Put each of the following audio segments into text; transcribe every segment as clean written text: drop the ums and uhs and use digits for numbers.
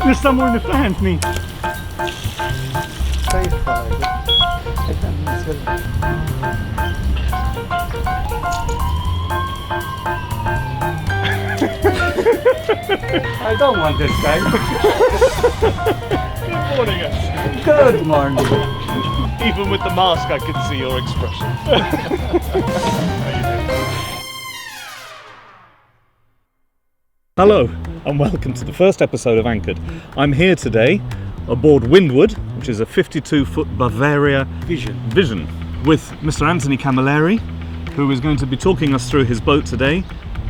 Nästan more in the hand me. I don't want this guy. Good morning, Anthony. Good morning. Even with the mask, I could see your expression. Hello, and welcome to the first episode of Anchored. I'm here today aboard Windwood, which is a 52-foot Bavaria Vision, with Mr. Anthony Camilleri, who is going to be talking us through his boat today,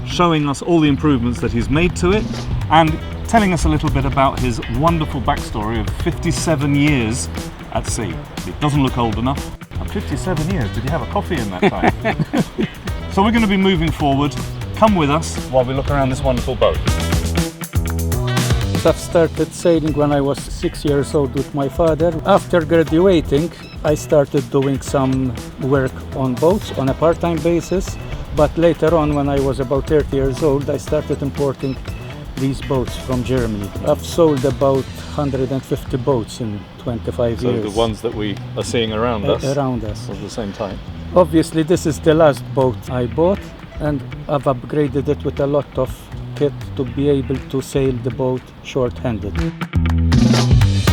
showing us all the improvements that he's made to it, and telling us a little bit about his wonderful backstory of 57 years at sea. It doesn't look old enough. And 57 years, did you have a coffee in that time? So we're going to be moving forward. Come with us while we look around this wonderful boat. I've started sailing when I was 6 years old with my father. After graduating, I started doing some work on boats on a part-time basis. But later on, when I was about 30 years old, I started importing these boats from Germany. I've sold about 150 boats in 25 years. So the ones that we are seeing around us? Around us. Of the same type? Obviously, this is the last boat I bought, and I've upgraded it with a lot of kit to be able to sail the boat short-handed.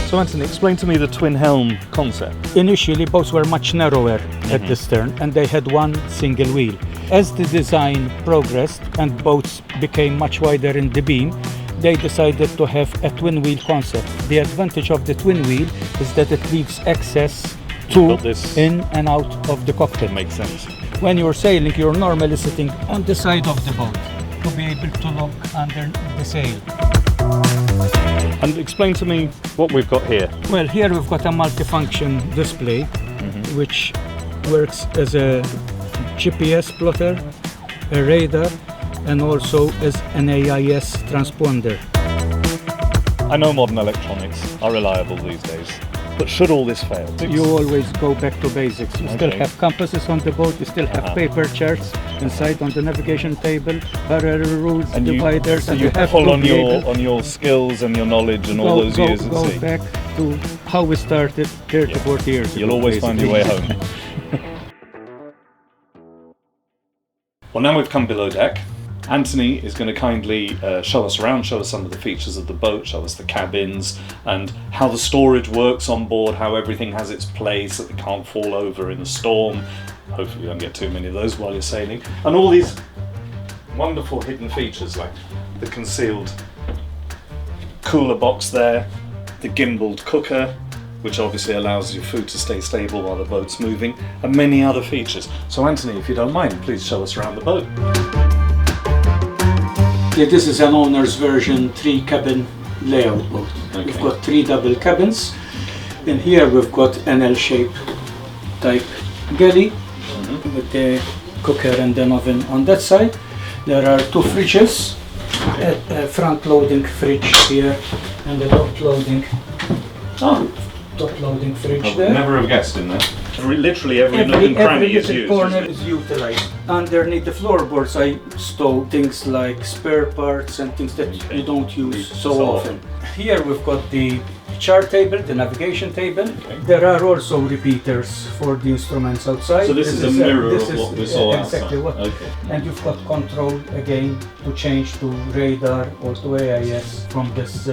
So Anthony, explain to me the twin helm concept. Initially, boats were much narrower at the stern, and they had one single wheel. As the design progressed and boats became much wider in the beam, they decided to have a twin wheel concept. The advantage of the twin wheel is that it leaves access to in and out of the cockpit. Makes sense. When you're sailing, you're normally sitting on the side of the boat to be able to look under the sail. And explain to me what we've got here. Well, here we've got a multifunction display, which works as a GPS plotter, a radar, and also as an AIS transponder. I know modern electronics are reliable these days, but should all this fail? You always go back to basics. You still have compasses on the boat, you still have paper charts inside on the navigation table, parallel rules, and dividers, and you have pull on your skills and your knowledge and all those years at sea. Go back to how we started 30, 40 years ago. You'll always find your way home. Well, now we've come below deck. Anthony is going to kindly show us around, show us some of the features of the boat, show us the cabins and how the storage works on board, how everything has its place, that it can't fall over in a storm. Hopefully you don't get too many of those while you're sailing. And all these wonderful hidden features like the concealed cooler box there, the gimbaled cooker, which obviously allows your food to stay stable while the boat's moving, and many other features. So Anthony, if you don't mind, please show us around the boat. Yeah, this is an owner's version 3-cabin layout boat. Okay. We've got 3 double cabins. In here we've got an L-shaped type galley with the cooker and an oven on that side. There are 2 fridges, a front-loading fridge here and a top-loading fridge there. Never have guessed in there. Literally every nook and cranny is used. Corner is utilized. Underneath the floorboards I stow things like spare parts and things that you don't use so often. Here we've got the chart table, the navigation table. There are also repeaters for the instruments outside. So this is a mirror of what we saw exactly outside. And you've got control again to change to radar or to AIS from this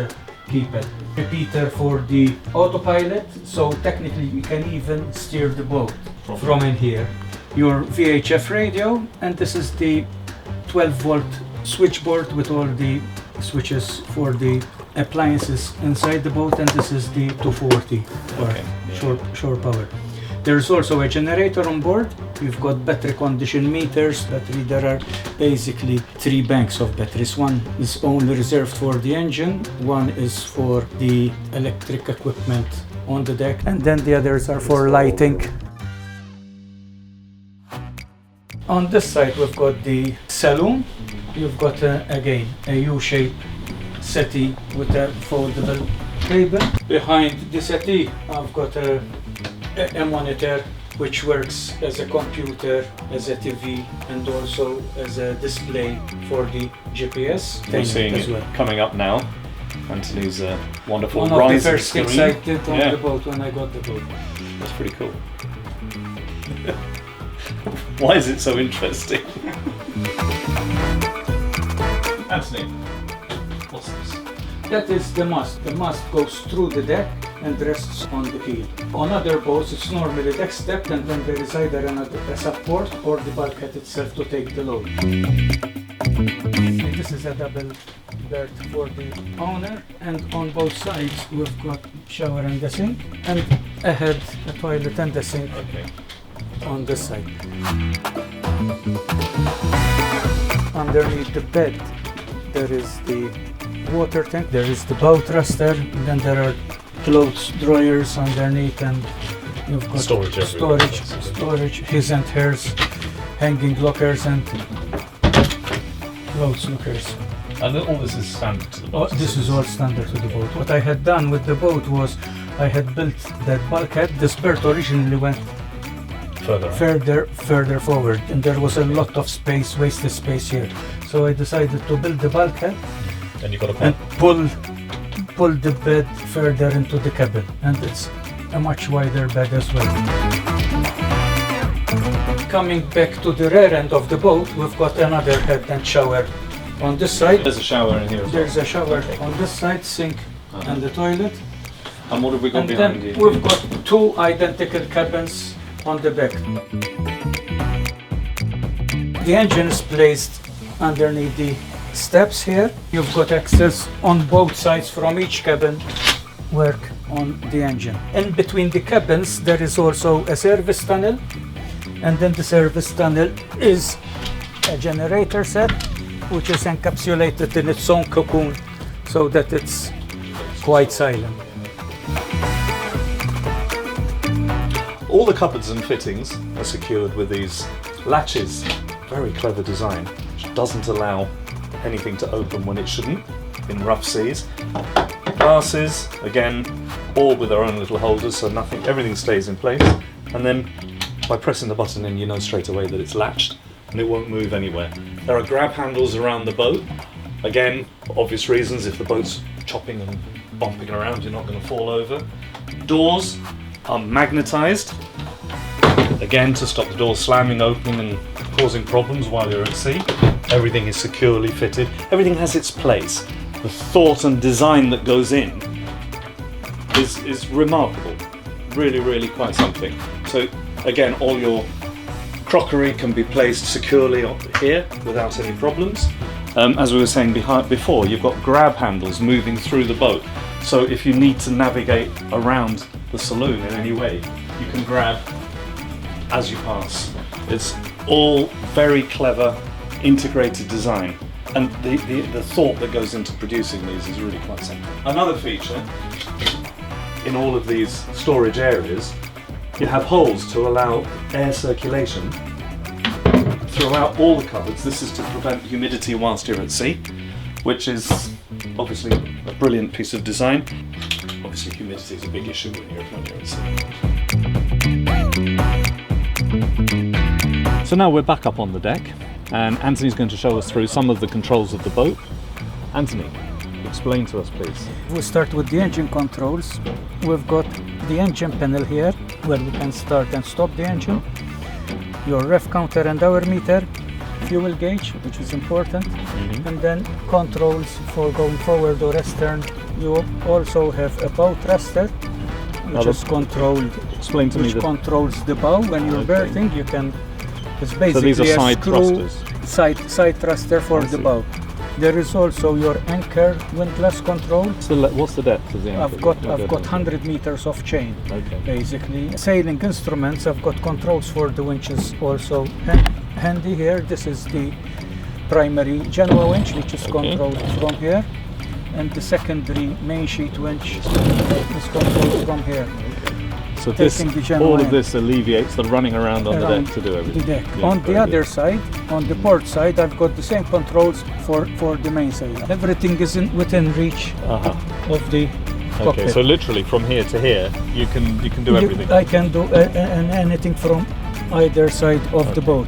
keypad. Repeater for the autopilot, so technically you can even steer the boat from in here. Your VHF radio, and this is the 12-volt switchboard with all the switches for the appliances inside the boat, and this is the 240 shore power. There's also a generator on board. We've got battery condition meters. There are basically 3 banks of batteries. One is only reserved for the engine, one is for the electric equipment on the deck, and then the others are for lighting. On this side we've got the saloon. You've got again a U-shaped settee with a foldable table. Behind the settee I've got a monitor which works as a computer, as a TV, and also as a display for the GPS. We're seeing as it well. coming up now. Anthony's wonderful One of the rising first things screen. I did on the boat when I got the boat. That's pretty cool. Why is it so interesting? Anthony, what's this? That is the mast. The mast goes through the deck and rests on the keel. On other boats, it's normally deck stepped, and then there is either a support or the bulkhead itself to take the load. This is a double berth for the owner, and on both sides we've got shower and the sink, and ahead a toilet and the sink on this side. Underneath the bed there is the water tank, there is the bow thruster, and then there are clothes dryers underneath, and you've got storage, his and hers, hanging lockers and clothes lockers. And all this is standard to the boat? This is all standard to the boat. What I had done with the boat was I had built that bulkhead. This berth originally went further forward, and there was a lot of space, wasted space here. So I decided to build the bulkhead and pull the bed further into the cabin, and it's a much wider bed as well. Coming back to the rear end of the boat, we've got another head and shower on this side. There's a shower in here as well. There's a shower on this side, sink and the toilet. And what have we got And behind then you? we've got two identical cabins on the back. The engine is placed underneath the steps here. You've got access on both sides from each cabin, work on the engine. In between the cabins there is also a service tunnel, and then the service tunnel is a generator set which is encapsulated in its own cocoon so that it's quite silent. All the cupboards and fittings are secured with these latches. Very clever design, which doesn't allow anything to open when it shouldn't in rough seas. Glasses, again, all with their own little holders, so everything stays in place. And then by pressing the button in, you know straight away that it's latched and it won't move anywhere. There are grab handles around the boat. Again, obvious reasons, if the boat's chopping and bumping around, you're not going to fall over. Doors are magnetized, again to stop the doors slamming, opening and causing problems while you're at sea. Everything is securely fitted. Everything has its place. The thought and design that goes in is remarkable. Really quite something. So again, all your crockery can be placed securely here without any problems. As we were saying before, you've got grab handles moving through the boat. So if you need to navigate around the saloon in any way, you can grab as you pass. It's all very clever, integrated design. And the thought that goes into producing these is really quite something. Another feature, in all of these storage areas, you have holes to allow air circulation throughout all the cupboards. This is to prevent humidity whilst you're at sea, which is obviously a brilliant piece of design. Obviously humidity is a big issue when you're at sea. So now we're back up on the deck, and Anthony's going to show us through some of the controls of the boat. Anthony, explain to us please. We'll start with the engine controls. We've got the engine panel here where we can start and stop the engine, your ref counter and hour meter, fuel gauge, which is important, and then controls for going forward or astern. You also have a bow thruster, which is controlled. Explain to me. Controls the bow when you're berthing. You can. It's basically so these are side screw, thrusters. Side thruster for the bow. There is also your anchor windlass control. What's the depth of the anchor? I've got 100 meters of chain, basically. Sailing instruments, I've got controls for the winches also handy here. This is the primary Genoa winch, which is controlled from here, and the secondary main sheet winch is controlled from here. So all of this alleviates the running around on the deck to do everything. The deck. Yeah, on the other side, on the port side, I've got the same controls for the mainsail. Everything is within reach of the cockpit. Okay, so literally from here to here, you can do everything. I can do anything from either side of the boat.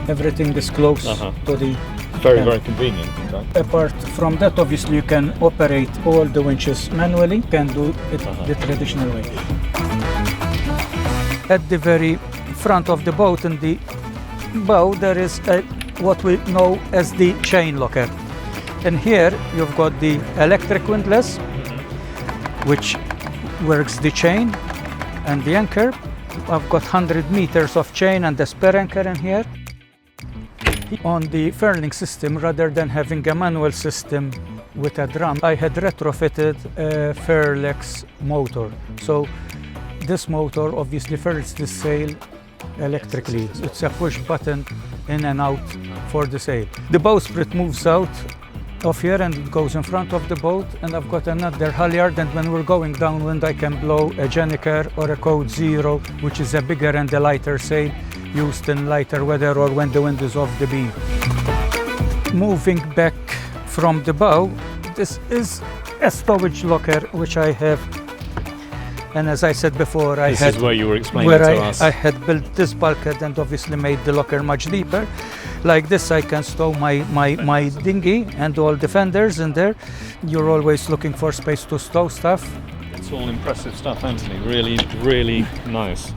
Everything is close to the Very, very convenient. Apart from that, obviously you can operate all the winches manually, you can do it the traditional way. At the very front of the boat, in the bow, there is what we know as the chain locker. And here you've got the electric windlass, which works the chain and the anchor. I've got 100 meters of chain and the spare anchor in here. On the furling system, rather than having a manual system with a drum, I had retrofitted a Fairlex motor. So this motor obviously furls the sail electrically. It's a push button in and out for the sail. The bowsprit moves out of here and it goes in front of the boat, and I've got another halyard, and when we're going downwind I can blow a Jenniker or a Code Zero, which is a bigger and a lighter sail used in lighter weather or when the wind is off the beam. Moving back from the bow, this is a stowage locker which I have, and as I said before, This is where you were explaining to us. I had built this bulkhead and obviously made the locker much deeper. Like this, I can stow my dinghy and all the fenders in there. You're always looking for space to stow stuff. It's all impressive stuff, Anthony. Really, really nice.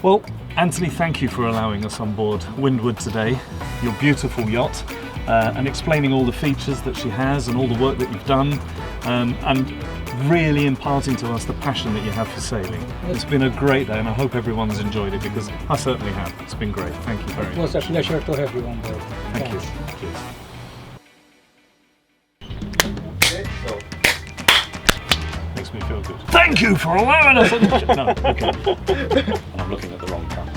Well, Anthony, thank you for allowing us on board Windward today, your beautiful yacht, and explaining all the features that she has and all the work that you've done, and really imparting to us the passion that you have for sailing. It's been a great day, and I hope everyone's enjoyed it, because I certainly have. It's been great. Thank you very much. It was a pleasure to have you on board. Thank you. Cheers. Makes me feel good. Thank you for allowing us. No, okay. And I'm looking at the wrong camera.